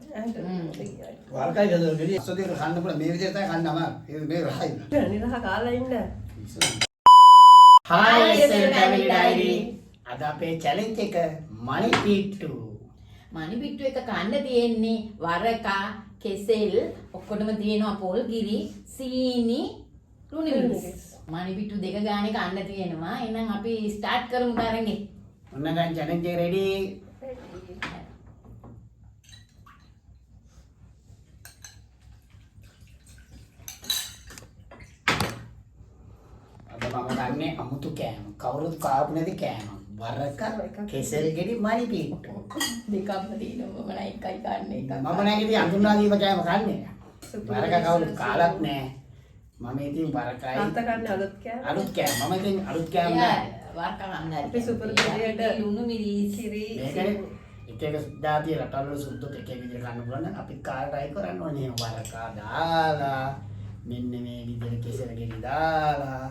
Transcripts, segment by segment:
වරකයි ගදගෙන අසෝදේ කන්න පුළුවන් මේ විදිහට තමයි කන්න අමාරු. ඒක මේ රහයි. නිරහ කාලා ඉන්න. Hi SL Family Diary. අද අපේ challenge එක මණි පිට්ටු. මණි පිට්ටු එක කන්න තියෙන්නේ වරකා, කෙසෙල්, ඔක්කොටම තියෙනවා පොල් කිරි, සීනි, ලුණු මිරිස්. මණි පිට්ටු දෙක ගානේ කන්න තියෙනවා. එහෙනම් අපි ස්ටාර්ට් කරමු තරංගේ. ඔන්න ගන්න challenge එක ready. මම ගන්නේ අමුතු කෑම. කවුරුත් කාපු නැති කෑම. වරක කෙසෙල් ගෙඩි මණි පිට්ටු. දෙකක්ම තියෙනවා. මම එකයි කන්නේ එකක්. මම නැගී ඉතින් අඳුනා දීම කෑම කන්නේ. වරක කවුරුත් කාලත් නැහැ. මම ඉතින් වරකයි. අත කන්නේ අලුත් කෑම. අලුත් කෑම. මම ඉතින් අලුත් කෑම නෑ. වරක කන්නේ. අපි සුපර් ගෙඩියට ලුණු මිරිස් කිරි. මේකනේ එක එක දාතිය රටවල සුද්ධ එක එක විදිහට කන්න පුළුවන් නම් අපි කාටයි කරන්න ඕනේ වරකා දාලා මෙන්න මේ විදිහට කෙසෙල් ගෙඩි දාලා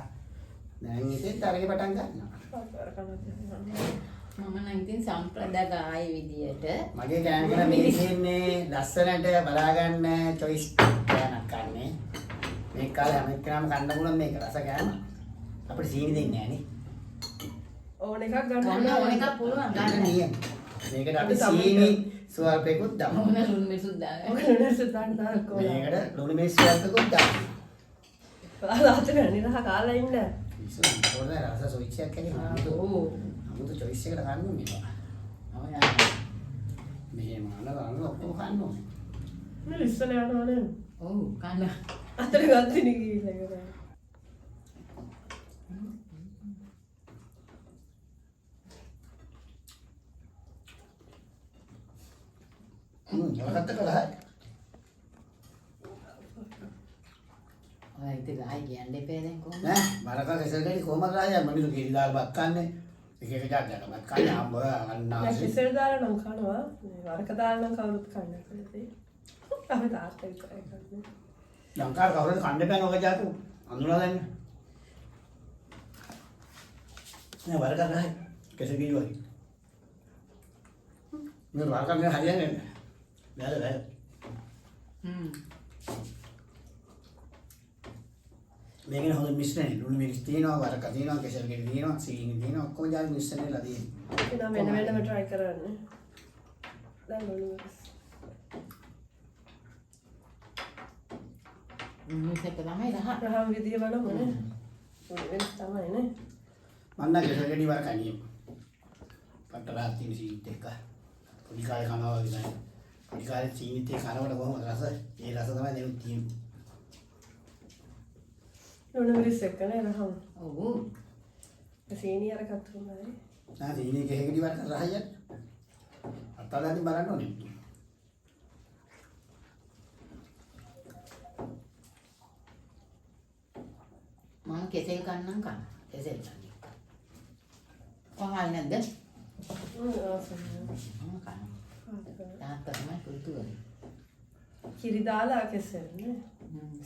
දැන් ඉතින් තරගේ පටන් ගන්නවා. මම නම් ඉතින් සම්ප්‍රදාය විදියට මගේ කෑම කරා මේ ඉන්නේ ලස්සනට බලා ගන්න choice කෑමක් කන්නේ. මේ කාලේ හැම එකනම කන්න පුළුවන් මේක රස කෑම. අපිට සීනි දෙන්නේ නැහැ නේ. ඕන එකක් ගන්න ඕන එකක් පුළුවන් ගන්න. නියම. මේකට අපි සීනි ස්වල්පයකුත් දාමු. මොන ලුණු මිරිසුත් දාගන්න. ඕන සුදාන් දාකෝ. මේකට ලුණු මිරිස් ස්වල්පයකුත් දාමු. ආලාත නිරහ කාලා ඉන්න. ඕන රස ස්විච් එකක් කරේ අමුතු choice එකට ගන්න ඕනේ. මෙහෙම අනගන්න ඔක්කොම කන්න ඕනේ. මේ ඉස්සල යනවනේ. ඔව් කන්න. අතට ගත්තිනේ කියලා. වරකට කරලා ඔය ඉතින් ආයි කියන්නේ බෑ දැන් කොහොමද? නෑ වරක කෙසෙල් ගෙඩි කොහමද රාජා මිනිස්සු කිරි දාලා බත් කන්නේ එක එක જાත් යන බත් කන්නේ අම්බ අන්නාසි කිසෙල් දාලා නම් කනවා. වරක දාලා නම් කවුරුත් කන්නේ නැහැ. අපි තාත්තා විතරයි කන්නේ. ලංකාවේ කවුරුද කන්න බෑ නෝක જાතු අඳුරලා දැන් නෑ වරක නැහැ කෙසෙල් ගෙඩි වගේ මේ වරක නේ හරියන්නේ නෑ නෑ මේකේ හොඳ මිශ්‍රණය ලුණු මිරිස් තියෙනවා වරක තියෙනවා කෙසෙල් ගෙඩි තියෙනවා සීනි තියෙනවා ඔක්කොම ජාති මිශ්‍රණයලා තියෙනවා ඒක වෙන වෙනම try කරන්න. දැන් ලුණු මිරිස් එක තමයි රහ. රහම් විදිය බලමුනේ. වෙනස් තමයි නේ. මන්න කෙසෙල් ගෙඩි වරක නියම පටරා තියෙන සීනිත් එක්ක පොඩි කාලේ කනවා වගේ තමයි පොඩි කාලේ සීනිත් එක්ක කනකොට කොහොමද රස ඒ රස තමයි දැන් තියෙන්නේ ලුණු මිරිස් එක්කනේ රහම්. ඔව්. සීනි අර කතුරුනායි. නෑ සීනි කෙහෙල් ගෙඩි වරක රහයත් අතලදී බලන්න ඕනේ මම කෙසෙල් කන්නම් කන්න. කෙසෙල් කන්නේ. කොහොමද නැද්ද? මම කන්න. තාත්තා තමයි කුරුතු කරේ. කිරි දාලා කෙසෙල් නේ.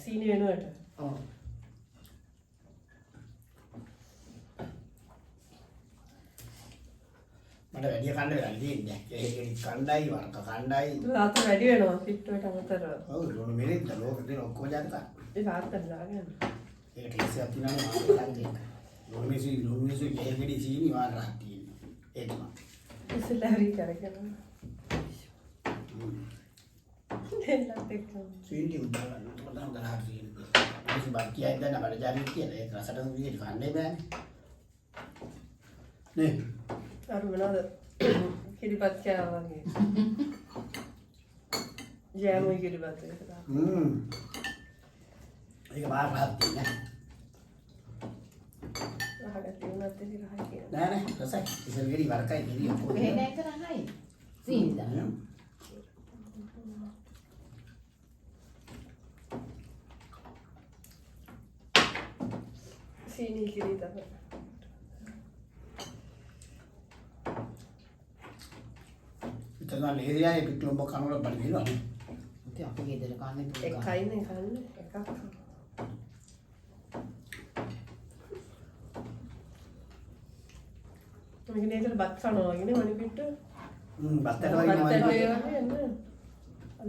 සීනි වෙනුවට. ඔව්. මට වැඩි කන්න වෙලා තියෙන්නේ කෙහෙල් ගෙඩි කණ්ඩායි වරක කණ්ඩායි ලාත වැඩි වෙනවා පිට්ටුවට අමතරව. ඔව් ලුණු මිරිස් ලෝකෙ තියෙන ඔක්කොම જાති කන්න ඒ තාත්තට දාගෙන. ඒක ටේස්ට් එකක් තියෙනවා මාත් කන්නේ ලුණු මිරිස් කෙහෙල් ගෙඩි සීනි වරක තියෙනවා ඒ තමයි ඉස්සෙල්ලා හරි කරගෙන. දෙන්නත් එක්ක. සීනි උදාහරණ උදාහරණ දරහා සීනි මිරිස් බත් කියයි දැන් අපේ ජාති කියලා ඒක රසට විදිහට කන්නේ බෑනේ නේ අර මොනවද කිරිපත් කෑවා වගේ. ජෑමුයි කිරිපත් එක දාලා. ඒක බාර රහක් තියෙන්නේ රහකට තියුණත් ඒක රහයි කියන්නේ. නෑ නෑ රසයි ඉතින් ගෙඩි වරකයි ගෙඩි ඔක්කොම මෙහෙම එක රහයි. සීනි දාන්න. සීනි කිරි තමයි. ඉතින් ලේරියාගේ පිටුඹ කනවල බඩ දිනනවා නේ ඉතින් අපි ගෙදර කන්නේ පුරුදු. එකයිනේ කන්නේ එකක්. මේක නේද බත් කනවා වගේනේ මණි පිට්ටු. බත්තට වගේ නවනේ. අද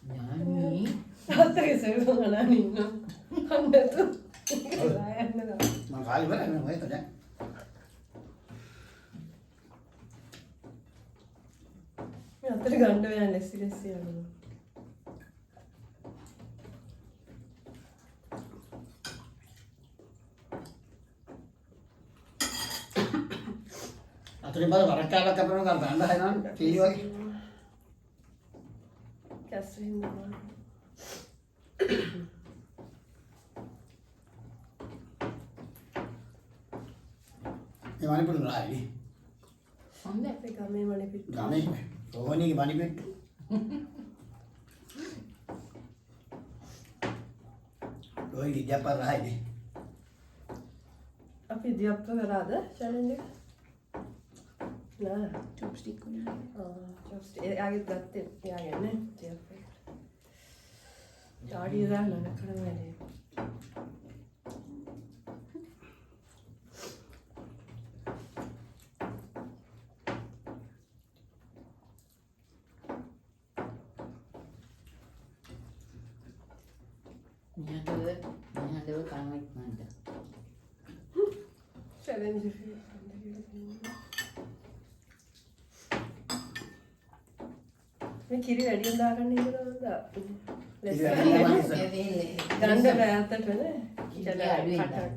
ඥානි තාත්තගේ සෙල්ලම් ගන්න ඉන්න. අන්නතු. යන්න. මම කාලේ බලන්න ඔය තද. මේ අතට ගන්න වෙන ලෙස්සි යනවා. අතේ බල වරක්කාවක් කරනවා ගන්න හදනවා කීලි වගේ. කැස්සින් දානවා. මේ මණිපුර නායි. හොඳ අපේ ගමේ මණි පිට. ගමේ රෝහණීගේ මණිපෙට්ටු. ඔය ඉජප්පා රායිනේ. අපි ඉදියප්ප කරාද චැලෙන්ජ් එක? නෑ. චොප්ස්ටික් උනා. චොප්ස්ටික් එයාගෙත් ගත්තේ එයාගේ නේ ඉදියප්ප එක. ඩාඩි දාන්න කරන්නේ. නිහඬව කමෙන්ට් මන්ට චැලෙන්ජ් එක. මේ කිරි වැඩියෙන් දාගන්න ඉන්නවද? කිරි වැඩියෙන් ගන්න බෑත්තට නේ. කිරි අඩුවෙන් දාන්න.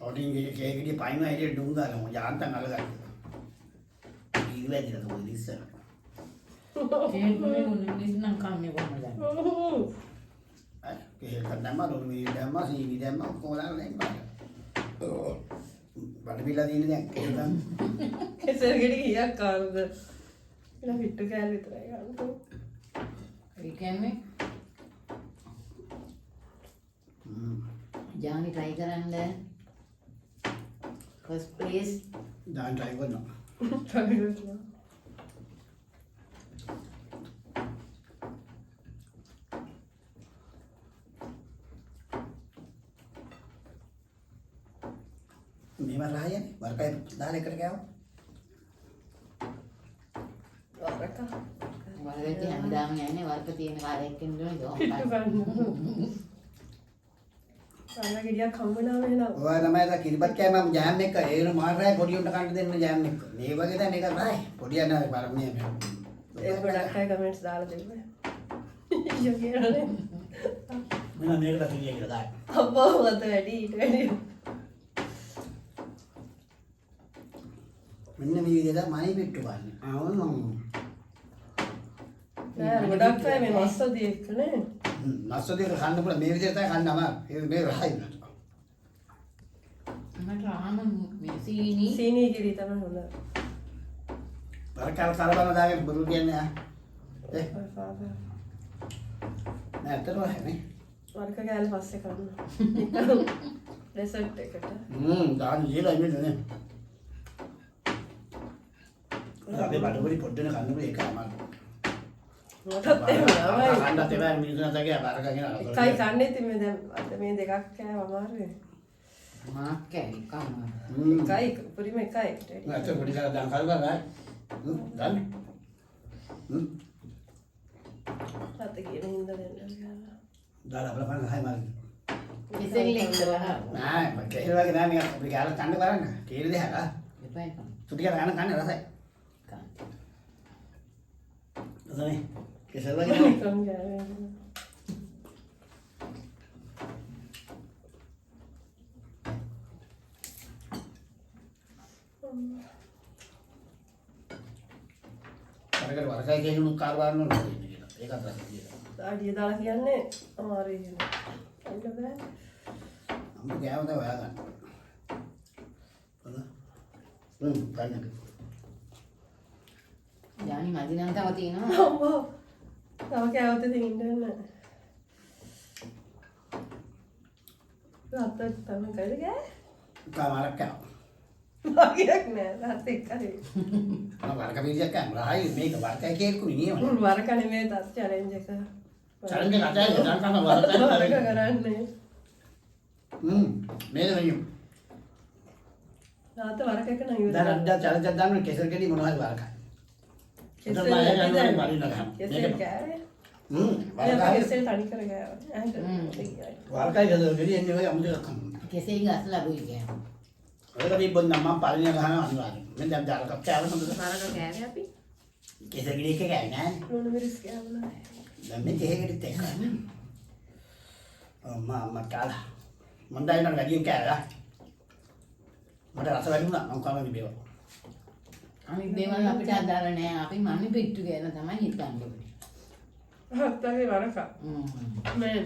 ඔඩින්ගේ කේකඩි පයින් ඇයිඩිය ඩුම් දාලා මම යාන්තම් අල්ලගත්තා. ඊ වැඩිලා තමයි ඉස්සර. තේරුනේ මොන නම් කන්නේ කොහමද? කේල් කන්නම ලුණු මිරි දැම්මා සීනි දැම්මා කොහොමද දැම්මා. බඩ පිළා දින දැන් කේල් ගන්න. කෙසර් ගෙඩි කීයක් කාරද? ඉතින් පිටු කෑල්ල විතරයි ගන්න. ඒ කියන්නේ ජානි try කරන්න first place දාන්න try කරනවා. මේව රායනේ වරකයි දාලා එකට ගාව. වරක. වලදී හැමදාම යන්නේ වර්ග තියෙන කාර්යයක් ඉන්නවනේ දෝ. පිටු ගන්න. වරක ගෙඩියක් හම්බුනා වෙනවා. ඔය ළමයි දා කිරිබත් කෑම ජෑම් එක ඒන මාරයි පොඩි උන්ට කන්න දෙන්න ජෑම් එක. මේ වගේ දැන් එක රායි පොඩි යනවා පරමනේ. ඒ ගොඩක් අය කමෙන්ට්ස් දාලා දෙන්න. ඊයෝ කියන්නේ. මම මේකට කිරිය කියලා දායි. අම්මා මත වැඩි ඊට වැඩි. මෙන්න මේ විදිහට මයි පිට්ටු ගන්න. ආවනම් නෑ ගොඩක් අය මේ මස්සදී එක්කනේ. මස්සදී කන්න පුළුවන් මේ විදිහට තමයි කන්න අමාරු. මේ රායි නේද? මට ආම මේ සීනි සීනි කිරි තමයි හොඳ. වරකල් කරබන දාගෙන බුරු කියන්නේ ඒ ෆාදර්. නෑ අතන වහනේ. වරක කෑල්ල පස්සේ කන්න. ඩෙසර්ට් එකට. දාන්න ජීලා ඉන්නේ නේ. අපි බඩපොඩි පොඩ්ඩන කන්න පුළුවන් ඒක අමාරු. මටත් එහෙමයි. කන්නත් එපා මිනිස්සුන්ට ගියා වරක කියන එකයි කන්නේ ඉතින් මේ දැන් අද මේ දෙකක් කෑව අමාරුයි. මාක් කෑලි කම. එකයි උපරිම එකයි. නැත්නම් පොඩි කරලා දාන්න කල්පනා ගන්න. ගන්න. තාත්තා කියන හින්දා දෙන්න කියලා. දාලා බලපන් හයි මාර්ග. ඉතින් ඉන්නවා. නෑ මම කේල් වගේ නෑ මේ අපි කාලා කන්න බලන්න. කේල් දෙහලා. එපා එපා. සුටි කරලා කන්න රසයි. කන්න. රසනේ. කේසල් වගේ නෑ. කම් ගෑවේ. වරකට වරකයි කියනු කාර්බාරන නෝ කියලා. ඒකත් රසයි කියලා. ආඩිය දාලා කියන්නේ අමාරුයි කියන්නේ. අයියෝ බෑ. අම්ම ගෑවද ඔයා ගන්න. හොඳ. ගන්න. ජානි මදි නම් තව තියෙනවා. අම්මෝ. තව කෑවොත් ඉතින් ඉන්න නෑ. තාත්තා තමයි කයිද ගෑ? කාමාරක් කෑවා. භාගයක් නෑ තාත්තා එක්කයි. මම වරක පිළියක් කෑම රායි මේක වරකයි කේල් කුනේ නියම. වරක නෙමෙයි තාත්තා චැලෙන්ජ් එක. challenge එක අතයි ගන්න කම වරක වරක කරන්නේ. මේක වෙනියු තාත්ත වරක එක නම් දැන් ඉවරයි. අද්දා challenge එකක් දාන්න කෙසල් ගෙඩි මොනවද වරකයි කෙසෙල් එතන මම නැති දැන්. වරින්න ගන්න කෙසෙල් කෑවේ. වරකයි කෙසෙල් තනි කර ගෑවා. ඇන්ට. වරකයි කෙසල් ගෙඩි එන්නේ ඔය අමුදයක් කන්න කෙසේ ගස් ලැබුයි කියන්නේ. ඔයක තිබ්බොත් නම් මම පළවෙනි ගහනවා අනිවාර්යෙන් මම දැන් දාලා කප් කෑව සම්බන්ධ වරක කෑවේ අපි. කෙසල් ගෙඩි එක කෑවේ නෑ ලුණු මිරිස් කෑවා. දැන් මේ කෙහෙ ගෙඩිත් එක්ක මම කාලා මම දැන් වැඩියෙන් කෑවා මට රස වැඩි වුණා මම කවන්නේ බේව අනිත් දේවල් අපිට අදාළ නෑ. අපි මනි පිට්ටු ගැන තමයි හිතන්නේ. තාත්තගේ වරක. මේ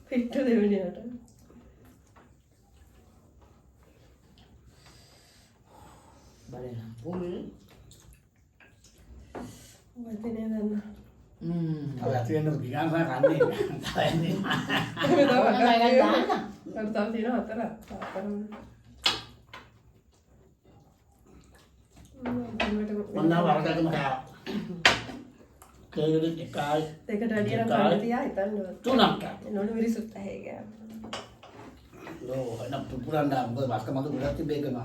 පිට්ටු දෙවෙනියට. බලන්න පුල්. වදිනේ දන්න. අර ඇති වෙන ගිගාන කන්නේ තවන්නේ මේ තව ඔන්න මම එකක් දාන්න. තව තියෙන හතරක්. හතරම. මම වරකටම කෑවා කෙහෙ ගෙඩි එකයි දෙකට වැඩිය නම් කන්න තියා හිතන්න. තුනක් කෑවා ලුණු මිරිසුත් ඇහි ගෑවා. ලෝ එනම් පුපුරන්නා මොකද වස්ක මතු ගොඩක් තිබේකම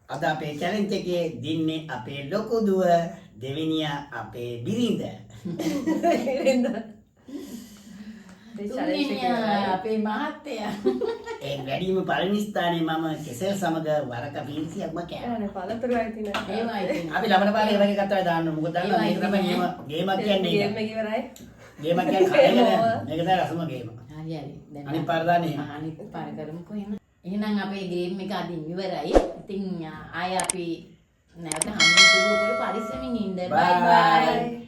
අද අපේ challenge එකේ දින්නේ අපේ ලොකු දුව දෙවෙනියා අපේ බිරිඳ තුන්වෙනියා අපේ මහත්තයා. ඒ වැඩිම පළවෙනි ස්ථානයේ මම කෙසෙල් සමග වරක පිංසියක්ම කෑවා නේ පළතුරු ආයිති නෑ. ඒවා ඉතින්. අපි ළමන පාලේ ඒ වගේ කතාවක් දාන්න මොකද දන්නවා මේක තමයි ගේමක් කියන්නේ ඒක. ගේම් එක ඉවරයි. ගේමක් කියන්නේ කන්නේ මේක තමයි රසම ගේම හරි හරි. දැන් අනිත් පාර දාන්නේ එහෙම. අනිත් පාර කරමුකෝ එහෙනම්. එහෙනම් අපේ ගේම් එක අදින් ඉවරයි. ඉතින් ආය අපි නැවත හම්බෙමු. පරිස්සමින් ඉන්න. බයි Bye. බයි.